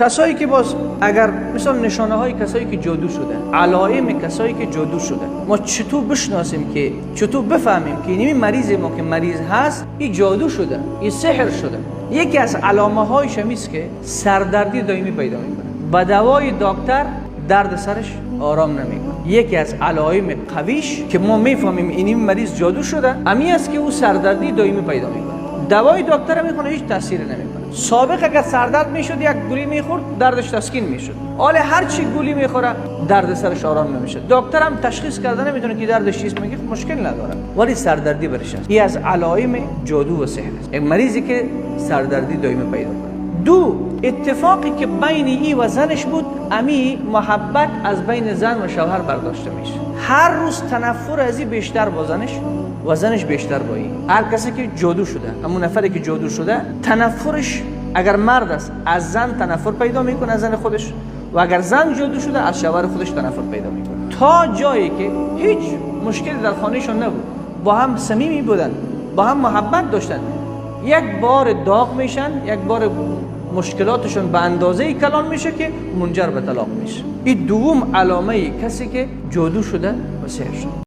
کسایی که باز اگر مثلا نشانه های کسایی که جادو شده، علائم کسایی که جادو شده، ما چطور بشناسیم که چطور بفهمیم که این مریض ما که مریض هست این جادو شده، این سحر شده؟ یکی از علامه هایش همیست که سردردی دائمی پیدا میکنه، با دوای دکتر درد سرش آرام نمیکنه. یکی از علائم قویش که ما میفهمیم این مریض جادو شده امی است که او سردردی دائمی پیدا میکنه. دوای دکتر میخونه هیچ تاثیر نمیکنه. سابق اگر سردرد میشد یک گولی میخورد دردش تسکین میشد، حالا هر چی گولی میخوره درد سرش آرام نمیشه. دکتر هم تشخیص کرده نمیدونه که دردش چیست، میگه مشکل نداره ولی سردردی برش است. این از علائم جادو و سحر است. یک مریضی که سردردی دائمی پیدا کنه. دو، اتفاقی که بین ای و زنش بود، امی محبت از بین زن و شوهر برداشته میشه. هر روز تنفر از این بیشتر با زنش و زنش بیشتر با این. هر کسی که جادو شده، همون نفری که جادو شده، تنفرش اگر مرد است از زن تنفر پیدا میکنه، از زن خودش، و اگر زن جادو شده از شوهر خودش تنفر پیدا میکنه، تا جایی که هیچ مشکلی در خانهشون نبود، با هم صمیمی بودن، با هم محبت داشتن، یک بار داغ میشن، یک بار مشکلاتشون به اندازه کلان میشه که منجر به طلاق میشه. این دوم علامه کسی که جادو شده و سحر شده.